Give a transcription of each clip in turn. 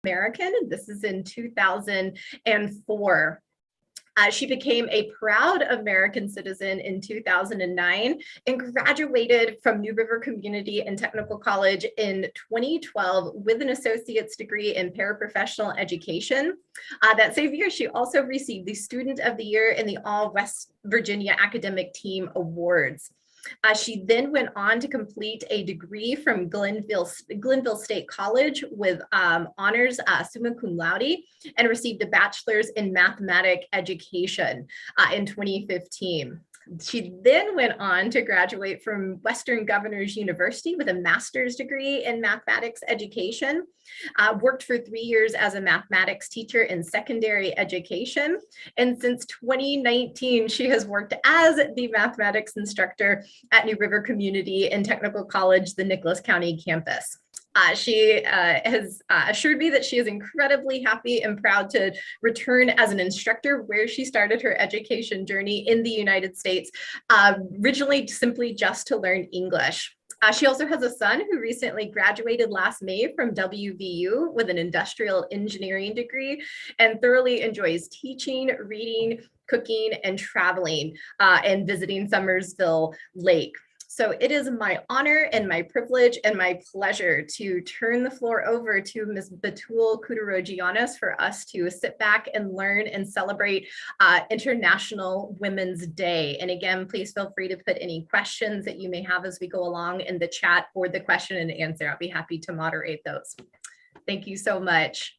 American. This is in 2004. She became a proud American citizen in 2009 and graduated from New River Community and Technical College in 2012 with an associate's degree in paraprofessional education. That same year, she also received the Student of the Year in the All West Virginia Academic Team Awards. She then went on to complete a degree from Glenville State College with honors summa cum laude and received a bachelor's in mathematics education in 2015. She then went on to graduate from Western Governors University with a master's degree in mathematics education, worked for 3 years as a mathematics teacher in secondary education. And since 2019, she has worked as the mathematics instructor at New River Community and Technical College, the Nicholas County campus. She has assured me that she is incredibly happy and proud to return as an instructor where she started her education journey in the United States, originally simply just to learn English. She also has a son who recently graduated last May from WVU with an industrial engineering degree and thoroughly enjoys teaching, reading, cooking, and traveling and visiting Summersville Lake. So it is my honor and my privilege and my pleasure to turn the floor over to Ms. Betul Kudurogiannis for us to sit back and learn and celebrate International Women's Day. And again, please feel free to put any questions that you may have as we go along in the chat or the question and answer. I'll be happy to moderate those. Thank you so much.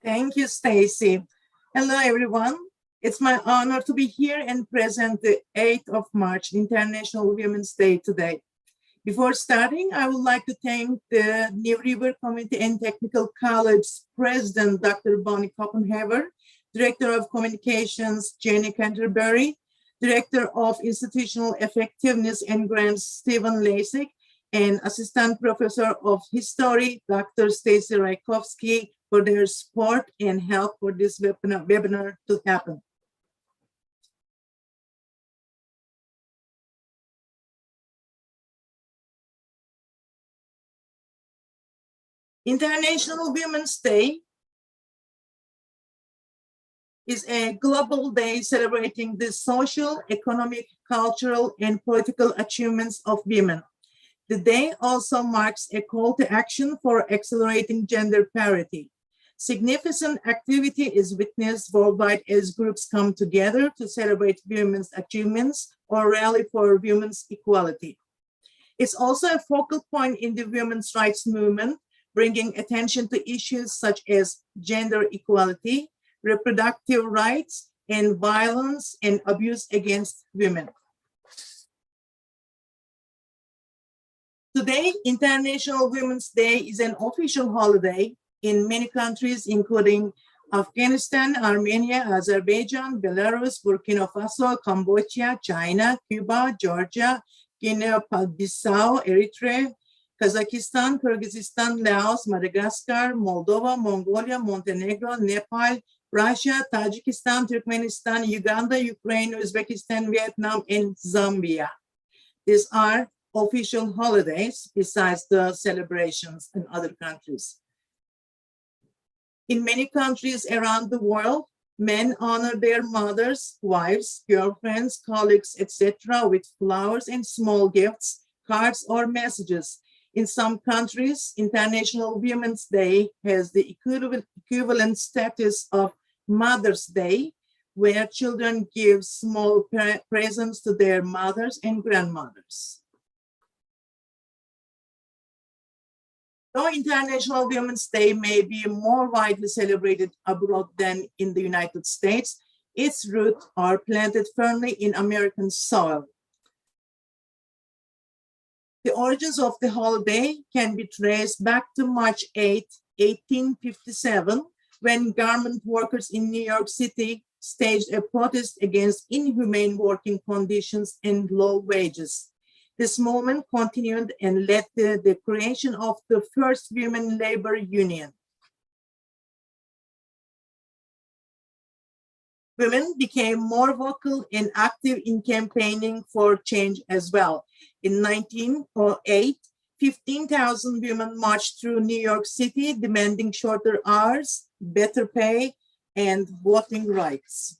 Thank you, Stacy. Hello, everyone. It's my honor to be here and present the 8th of March, International Women's Day today. Before starting, I would like to thank the New River Community and Technical College President, Dr. Bonnie Copenhaver, Director of Communications, Jenny Canterbury, Director of Institutional Effectiveness and Grants, Stephen Lasik, and Assistant Professor of History, Dr. Stacy Rajkowski, for their support and help for this webinar to happen. International Women's Day is a global day celebrating the social, economic, cultural, and political achievements of women. The day also marks a call to action for accelerating gender parity. Significant activity is witnessed worldwide as groups come together to celebrate women's achievements or rally for women's equality. It's also a focal point in the women's rights movement, bringing attention to issues such as gender equality, reproductive rights, and violence and abuse against women. Today, International Women's Day is an official holiday in many countries, including Afghanistan, Armenia, Azerbaijan, Belarus, Burkina Faso, Cambodia, China, Cuba, Georgia, Guinea-Bissau, Eritrea, Kazakhstan, Kyrgyzstan, Laos, Madagascar, Moldova, Mongolia, Montenegro, Nepal, Russia, Tajikistan, Turkmenistan, Uganda, Ukraine, Uzbekistan, Vietnam, and Zambia. These are official holidays besides the celebrations in other countries. In many countries around the world, men honor their mothers, wives, girlfriends, colleagues, etc. with flowers and small gifts, cards, or messages. In some countries, International Women's Day has the equivalent status of Mother's Day, where children give small presents to their mothers and grandmothers. Though International Women's Day may be more widely celebrated abroad than in the United States, its roots are planted firmly in American soil. The origins of the holiday can be traced back to March 8, 1857, when garment workers in New York City staged a protest against inhumane working conditions and low wages. This movement continued and led to the creation of the first women labor union. Women became more vocal and active in campaigning for change as well. In 1908, 15,000 women marched through New York City demanding shorter hours, better pay, and voting rights.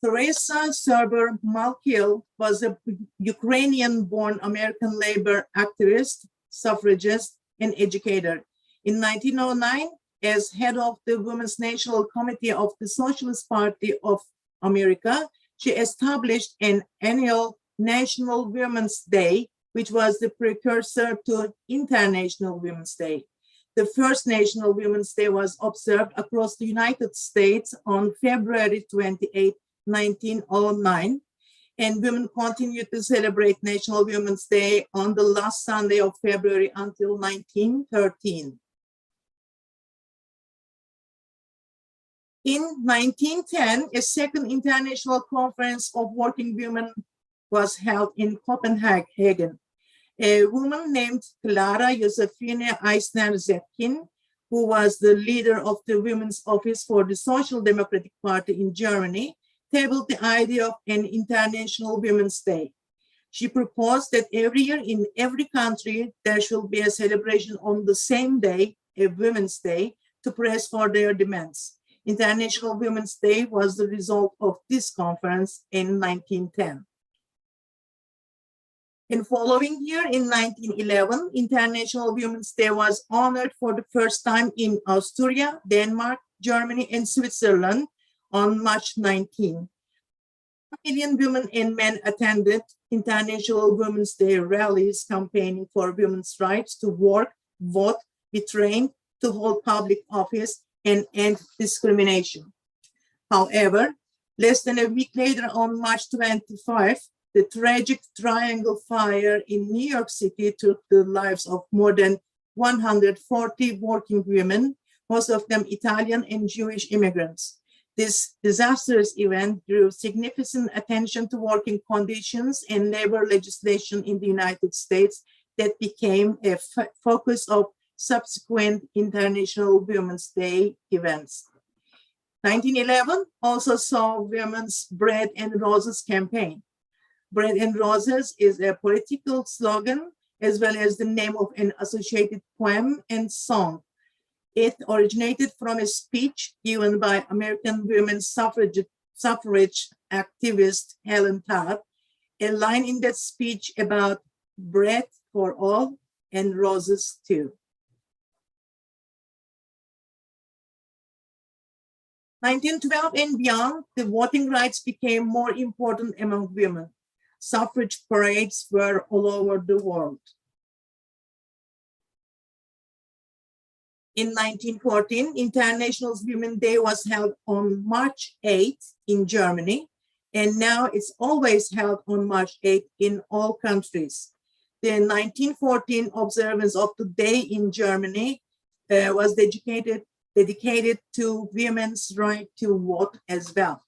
Teresa Serber-Malkiel was a Ukrainian-born American labor activist, suffragist, and educator. In 1909, as head of the Women's National Committee of the Socialist Party of America, she established an annual National Women's Day, which was the precursor to International Women's Day. The first National Women's Day was observed across the United States on February 28, 1909, and women continued to celebrate National Women's Day on the last Sunday of February until 1913. In 1910, a second international conference of working women was held in Copenhagen. A woman named Clara Josefine Eisner-Zetkin, who was the leader of the Women's Office for the Social Democratic Party in Germany, tabled the idea of an International Women's Day. She proposed that every year in every country, there should be a celebration on the same day, a Women's Day, to press for their demands. International Women's Day was the result of this conference in 1910. In following year, in 1911, International Women's Day was honored for the first time in Austria, Denmark, Germany, and Switzerland on March 19. 1 million women and men attended International Women's Day rallies campaigning for women's rights to work, vote, be trained, to hold public office, and end discrimination. However, less than a week later, on March 25, the tragic Triangle Fire in New York City took the lives of more than 140 working women, most of them Italian and Jewish immigrants. This disastrous event drew significant attention to working conditions and labor legislation in the United States that became a focus of subsequent International Women's Day events. 1911 also saw Women's Bread and Roses campaign. Bread and Roses is a political slogan as well as the name of an associated poem and song. It originated from a speech given by American women's suffrage activist Helen Todd, a line in that speech about bread for all and roses too. 1912 and beyond, the voting rights became more important among women. Suffrage parades were all over the world. In 1914, International Women's Day was held on March 8 in Germany, and now it's always held on March 8 in all countries. The 1914 observance of the day in Germany was dedicated to women's right to vote as well.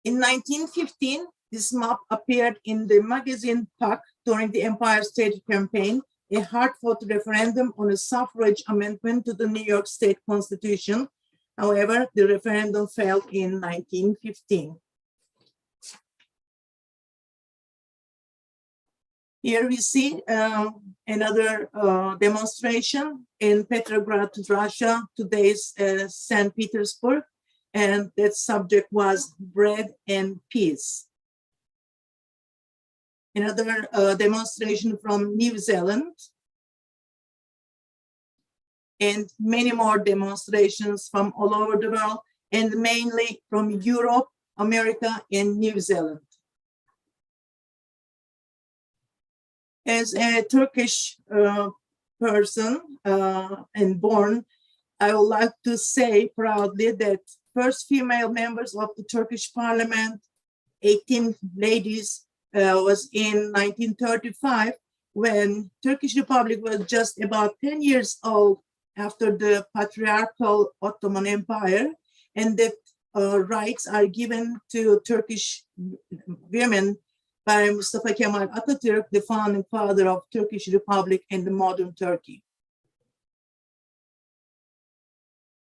In 1915, this map appeared in the magazine Puck during the Empire State Campaign, a hard-fought referendum on a suffrage amendment to the New York State Constitution. However, the referendum failed in 1915. Here we see another demonstration in Petrograd, Russia, today's St. Petersburg, and that subject was bread and peace. Another demonstration from New Zealand, and many more demonstrations from all over the world, and mainly from Europe, America, and New Zealand. As a Turkish person and born, I would like to say proudly that first female members of the Turkish parliament, 18 ladies, was in 1935, when Turkish Republic was just about 10 years old after the patriarchal Ottoman Empire, and that rights are given to Turkish women by Mustafa Kemal Atatürk, the founding father of Turkish Republic and the modern Turkey.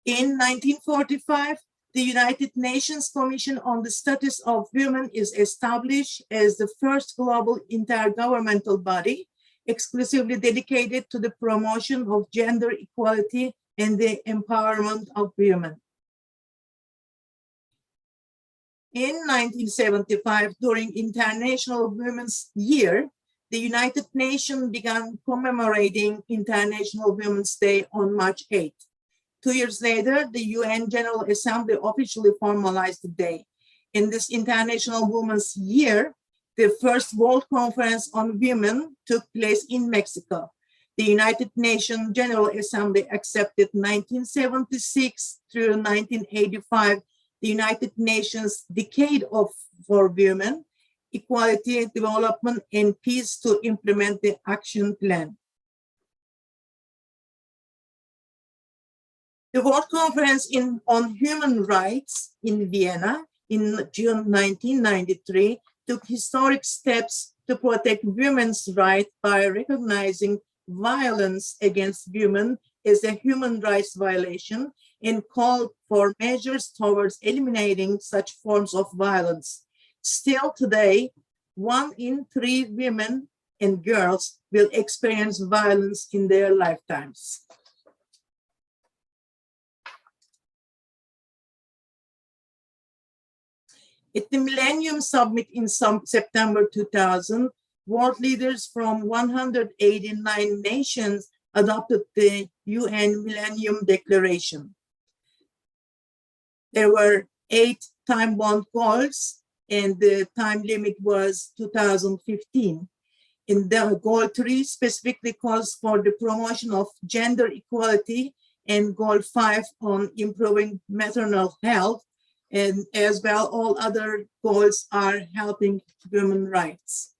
In 1945, The United Nations Commission on the Status of Women is established as the first global intergovernmental body exclusively dedicated to the promotion of gender equality and the empowerment of women. In 1975, during International Women's Year, the United Nations began commemorating International Women's Day on March 8. 2 years later, the UN General Assembly officially formalized the day. In this International Women's Year, the first World Conference on Women took place in Mexico. The United Nations General Assembly accepted 1976 through 1985 the United Nations Decade for Women, Equality, Development, and Peace to implement the action plan. The World Conference on Human Rights in Vienna in June 1993 took historic steps to protect women's rights by recognizing violence against women as a human rights violation and called for measures towards eliminating such forms of violence. Still today, 1 in 3 women and girls will experience violence in their lifetimes. At the Millennium Summit in September 2000, world leaders from 189 nations adopted the UN Millennium Declaration. There were 8 time-bound goals, and the time limit was 2015. In the goal 3 specifically calls for the promotion of gender equality, and goal 5 on improving maternal health, and as well all other goals are helping women's rights.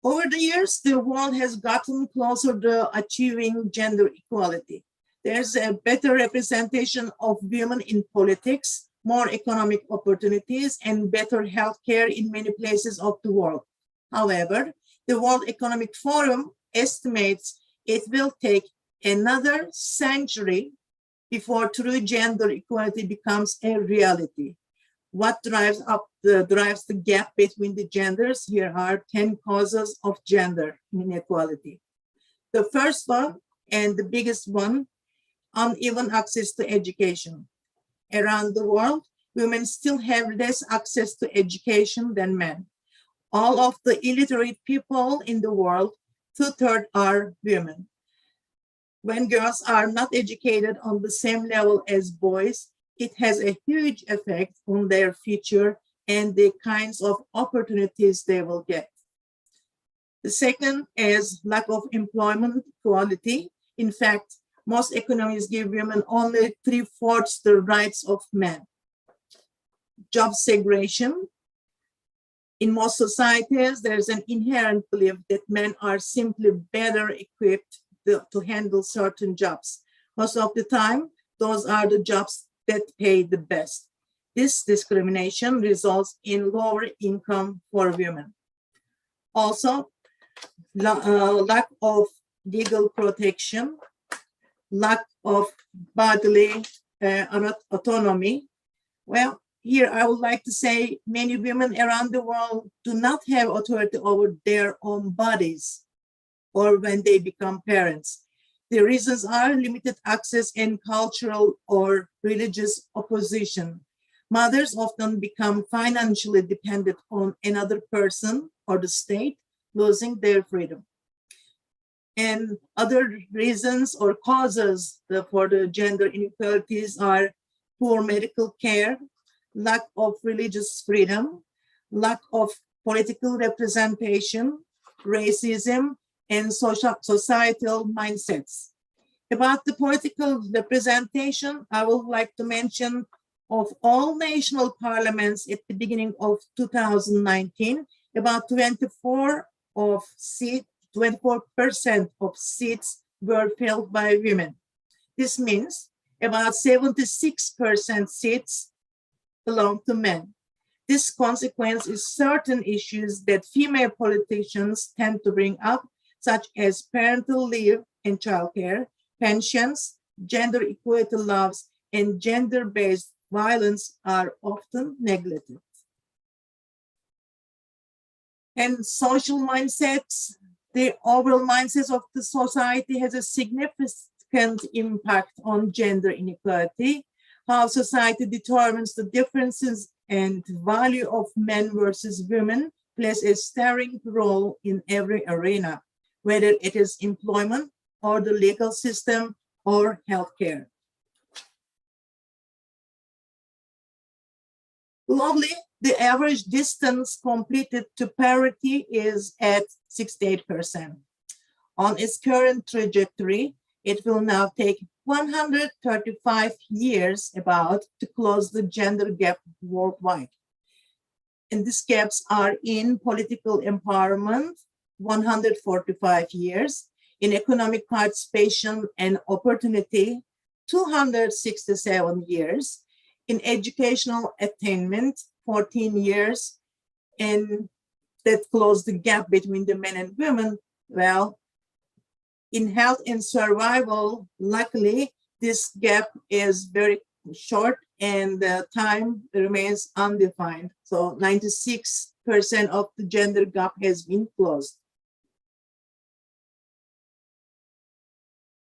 Over the years, the world has gotten closer to achieving gender equality. There's a better representation of women in politics, more economic opportunities, and better healthcare in many places of the world. However, the World Economic Forum estimates it will take another century before true gender equality becomes a reality. What drives the gap between the genders? Here are 10 causes of gender inequality. The first one, and the biggest one, uneven access to education. Around the world, women still have less access to education than men. All of the illiterate people in the world, 2/3 are women. When girls are not educated on the same level as boys, it has a huge effect on their future and the kinds of opportunities they will get. The second is lack of employment equality. In fact, most economies give women only 3/4 the rights of men. Job segregation. In most societies, there's an inherent belief that men are simply better equipped to handle certain jobs. Most of the time, those are the jobs that pay the best. This discrimination results in lower income for women. Also, lack of legal protection, lack of bodily autonomy. Well, here I would like to say many women around the world do not have authority over their own bodies or when they become parents. The reasons are limited access and cultural or religious opposition. Mothers often become financially dependent on another person or the state, losing their freedom. And other reasons or causes for the gender inequalities are poor medical care, lack of religious freedom, lack of political representation, racism, and societal mindsets. About the political representation, I would like to mention of all national parliaments at the beginning of 2019, about 24% of seats were filled by women. This means about 76% seats belong to men. This consequence is certain issues that female politicians tend to bring up, such as parental leave and childcare, pensions, gender equality laws, and gender-based violence are often neglected. And social mindsets, the overall mindsets of the society has a significant impact on gender inequality. How society determines the differences and value of men versus women plays a staggering role in every arena, whether it is employment or the legal system or healthcare. Globally, the average distance completed to parity is at 68%. On its current trajectory, it will now take 135 years about to close the gender gap worldwide. And these gaps are in political empowerment, 145 years, in economic participation and opportunity, 267 years, in educational attainment, 14 years, and that closed the gap between the men and women. Well, in health and survival, luckily, this gap is very short and the time remains undefined. So 96% of the gender gap has been closed.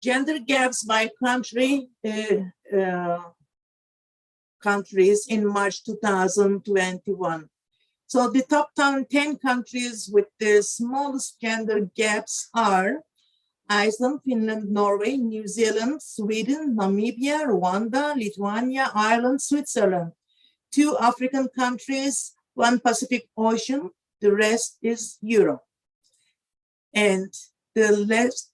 Gender gaps by country, countries in March 2021. So the top 10 countries with the smallest gender gaps are Iceland, Finland, Norway, New Zealand, Sweden, Namibia, Rwanda, Lithuania, Ireland, Switzerland. 2 African countries, 1 Pacific Ocean, the rest is Europe. And the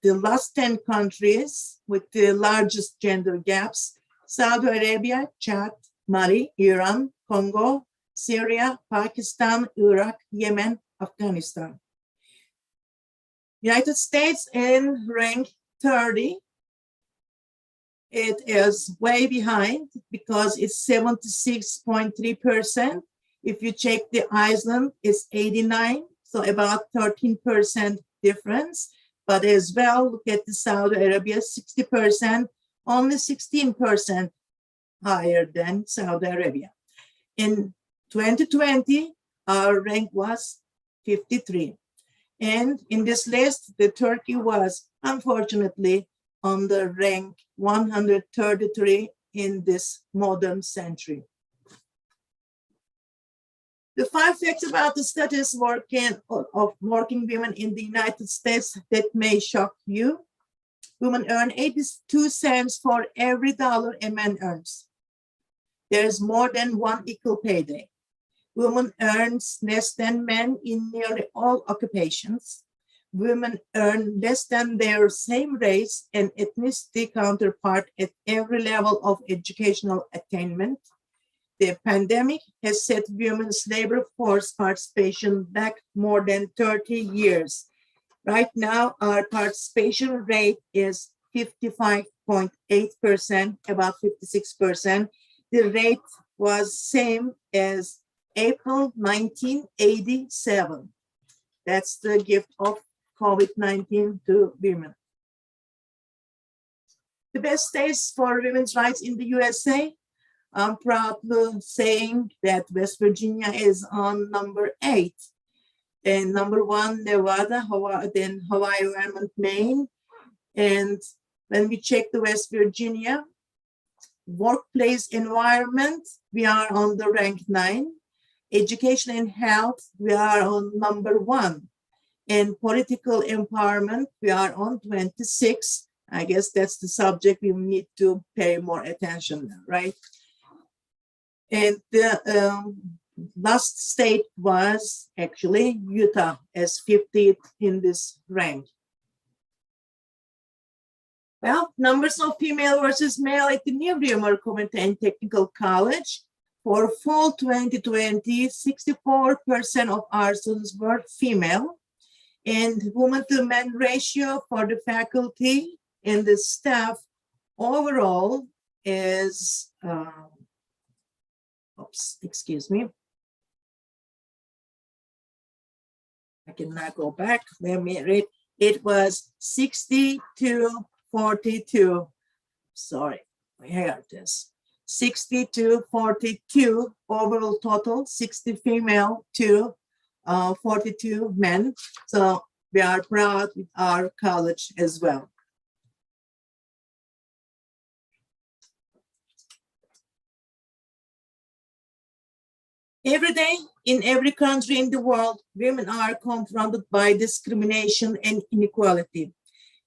last 10 countries with the largest gender gaps, Saudi Arabia, Chad, Mali, Iran, Congo, Syria, Pakistan, Iraq, Yemen, Afghanistan. United States in rank 30, it is way behind because it's 76.3%. If you check the Iceland, it's 89, so about 13% difference. But as well, look at the Saudi Arabia, 60%, only 16% higher than Saudi Arabia. In 2020, our rank was 53. And in this list, the Turkey was unfortunately on the rank 133 in this modern century. The 5 facts about the status of working women in the United States that may shock you. Women earn 82 cents for every dollar a man earns. There is more than 1 equal pay day. Women earn less than men in nearly all occupations. Women earn less than their same race and ethnicity counterpart at every level of educational attainment. The pandemic has set women's labor force participation back more than 30 years. Right now, our participation rate is 55.8%, about 56%. The rate was same as April 1987. That's the gift of COVID-19 to women. The best states for women's rights in the USA. I'm proudly saying that West Virginia is on number 8. And number 1, Nevada, Hawaii, then Hawaii, Vermont, Maine. And when we check the West Virginia workplace environment, we are on the rank 9. Education and health, we are on number 1. And political empowerment, we are on 26. I guess that's the subject we need to pay more attention now, right? And the last state was actually Utah as 50th in this rank. Well, numbers of female versus male at the New Bremer Community and Technical College. For fall 2020, 64% of our students were female. And woman to men ratio for the faculty and the staff overall is, can now go back. Let me read. It was 60 to 42. Sorry, here it is. 60 to 42 overall total, 60 female to 42 men. So we are proud with our college as well. Every day, in every country in the world, women are confronted by discrimination and inequality.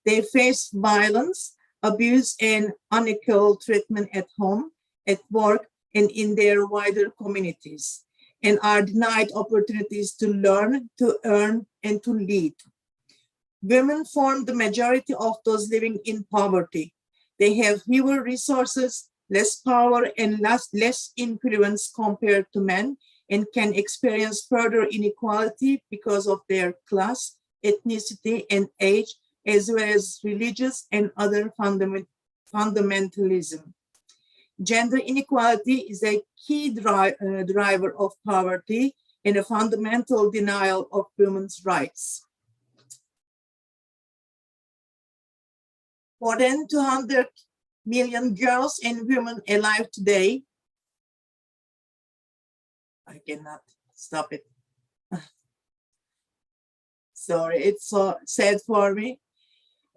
They face violence, abuse, and unequal treatment at home, at work, and in their wider communities, and are denied opportunities to learn, to earn, and to lead. Women form the majority of those living in poverty. They have fewer resources, less power, and less influence compared to men, and can experience further inequality because of their class, ethnicity, and age, as well as religious and other fundamentalism. Gender inequality is a key driver of poverty and a fundamental denial of women's rights. More than 200 million girls and women alive today. I cannot stop it. Sorry, it's so sad for me.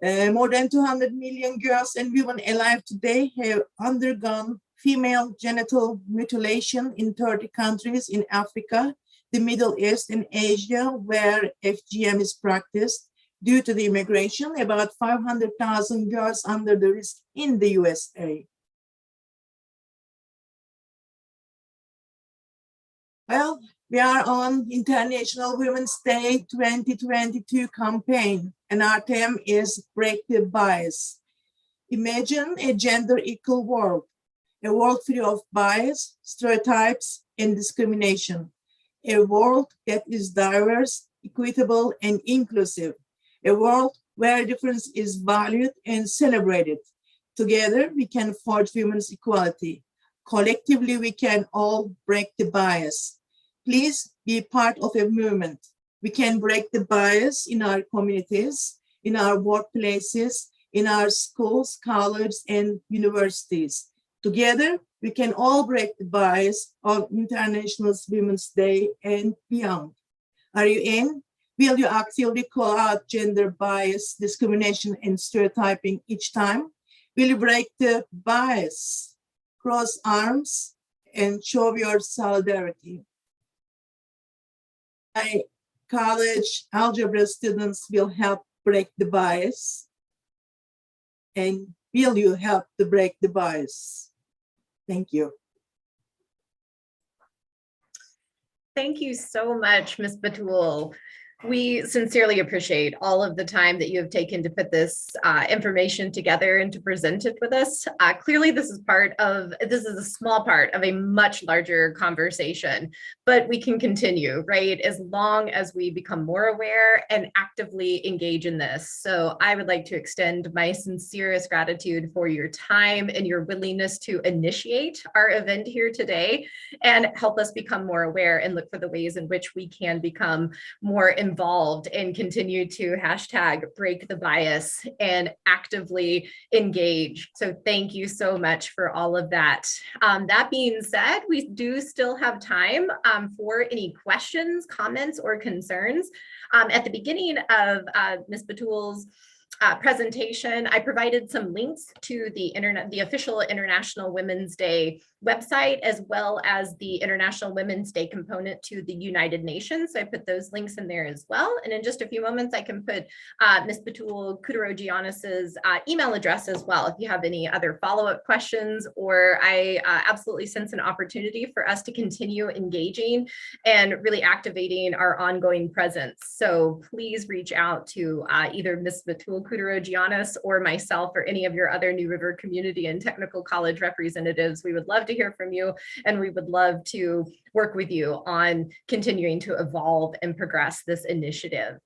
More than 200 million girls and women alive today have undergone female genital mutilation in 30 countries in Africa, the Middle East, and Asia, where FGM is practiced. Due to the immigration, about 500,000 girls under the risk in the USA. Well, we are on International Women's Day 2022 campaign, and our theme is Break the Bias. Imagine a gender equal world, a world free of bias, stereotypes, and discrimination, a world that is diverse, equitable, and inclusive, a world where difference is valued and celebrated. Together, we can forge women's equality. Collectively, we can all break the bias. Please be part of a movement. We can break the bias in our communities, in our workplaces, in our schools, colleges, and universities. Together, we can all break the bias on International Women's Day and beyond. Are you in? Will you actively call out gender bias, discrimination, and stereotyping each time? Will you break the bias, cross arms, and show your solidarity? My college algebra students will help break the bias. And will you help to break the bias? Thank you. Thank you so much, Ms. Batul. We sincerely appreciate all of the time that you have taken to put this information together and to present it with us. Clearly, this is a small part of a much larger conversation, but we can continue, right? As long as we become more aware and actively engage in this. So I would like to extend my sincerest gratitude for your time and your willingness to initiate our event here today and help us become more aware and look for the ways in which we can become more involved and continue to #break the bias and actively engage. So thank you so much for all of that. That being said, we do still have time for any questions, comments, or concerns. At the beginning of Ms. Batul's presentation, I provided some links to the official International Women's Day website, as well as the International Women's Day component to the United Nations. So I put those links in there as well. And in just a few moments, I can put Ms. Batul Kudarogiannis's email address as well, if you have any other follow-up questions, or I absolutely sense an opportunity for us to continue engaging and really activating our ongoing presence. So please reach out to either Ms. Batul Kudarogiannis or myself or any of your other New River Community and Technical College representatives. We would love to hear from you, and we would love to work with you on continuing to evolve and progress this initiative.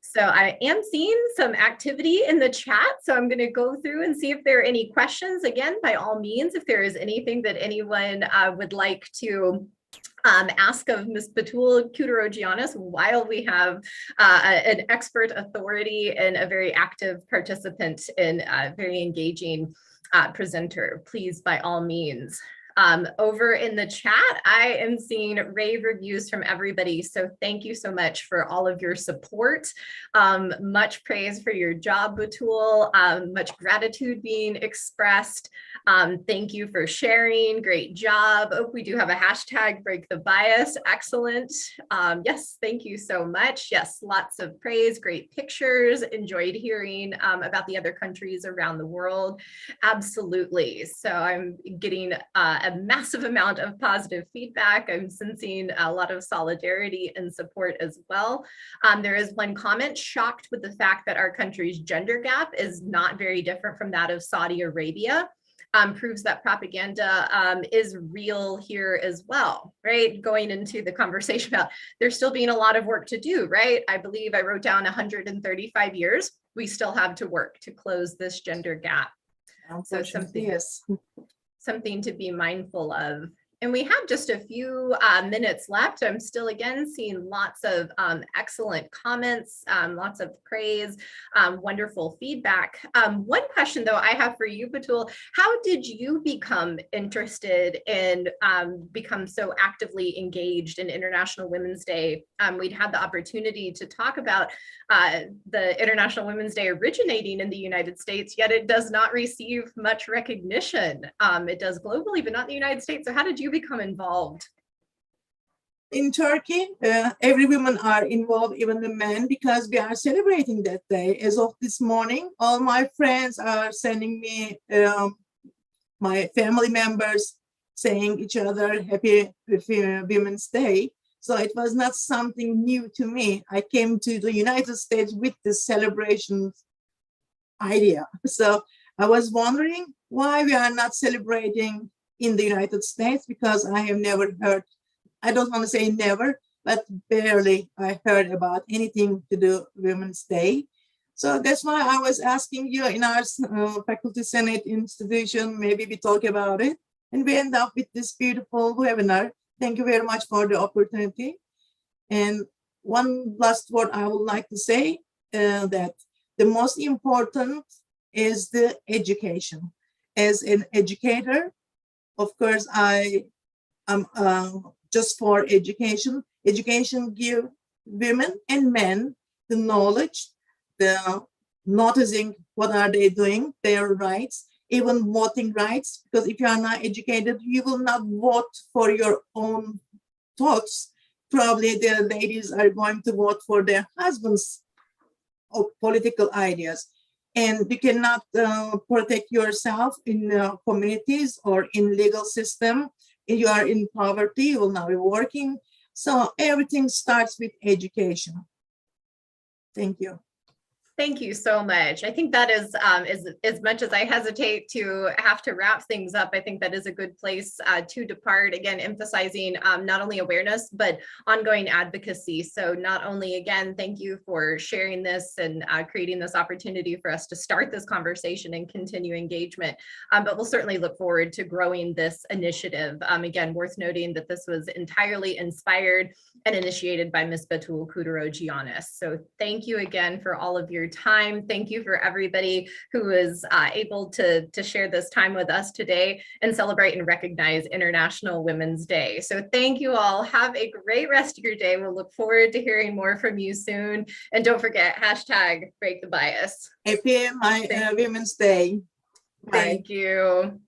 So I am seeing some activity in the chat, so I'm going to go through and see if there are any questions. Again, by all means, if there is anything that anyone would like to ask of Ms. Batul Kudarogiannis while we have an expert authority and a very active participant and very engaging presenter. Please, by all means. Over in the chat, I am seeing rave reviews from everybody. So thank you so much for all of your support. Much praise for your job, Batul. Much gratitude being expressed. Thank you for sharing. Great job. Oh, we do have a hashtag, break the bias. Excellent. Yes, thank you so much. Yes, lots of praise, great pictures. Enjoyed hearing about the other countries around the world. Absolutely. So I'm getting a massive amount of positive feedback. I'm sensing a lot of solidarity and support as well. There is one comment, shocked with the fact that our country's gender gap is not very different from that of Saudi Arabia. Proves that propaganda is real here as well, right? Going into the conversation about there's still being a lot of work to do, right? I believe I wrote down 135 years. We still have to work to close this gender gap. So something to be mindful of. And we have just a few minutes left. I'm still again seeing lots of excellent comments, lots of praise, wonderful feedback. One question though I have for you, Batul, how did you become interested in become so actively engaged in International Women's Day? We'd had the opportunity to talk about the International Women's Day originating in the United States, yet it does not receive much recognition. It does globally, but not in the United States. So how did you become involved? In Turkey, every woman are involved, even the men, because we are celebrating that day. As of this morning, all my friends are sending me, my family members saying each other happy Women's Day. So it was not something new to me. I came to the United States with this celebration idea. So I was wondering why we are not celebrating in the United States, because I have never heard, I don't want to say never, but barely I heard about anything to do Women's Day. So that's why I was asking you in our Faculty Senate institution, maybe we talk about it, and we end up with this beautiful webinar. Thank you very much for the opportunity. And one last word I would like to say, that the most important is the education. As an educator, of course, I am just for education. Education gives women and men the knowledge, the noticing what are they doing, their rights, even voting rights, because if you are not educated, you will not vote for your own thoughts. Probably the ladies are going to vote for their husbands' political ideas. And you cannot protect yourself in communities or in legal system. If you are in poverty, you will not be working. So everything starts with education. Thank you. Thank you so much. I think that is as much as I hesitate to have to wrap things up, I think that is a good place to depart. Again, emphasizing not only awareness, but ongoing advocacy. So not only, again, thank you for sharing this and creating this opportunity for us to start this conversation and continue engagement, but we'll certainly look forward to growing this initiative. Again, worth noting that this was entirely inspired and initiated by Ms. Batul Kudarogiannis. So thank you again for all of your time. Thank you for everybody who was able to share this time with us today and celebrate and recognize International Women's Day. So thank you all. Have a great rest of your day. We'll look forward to hearing more from you soon. And don't forget, hashtag break the bias. Happy Women's Day. Bye. Thank you.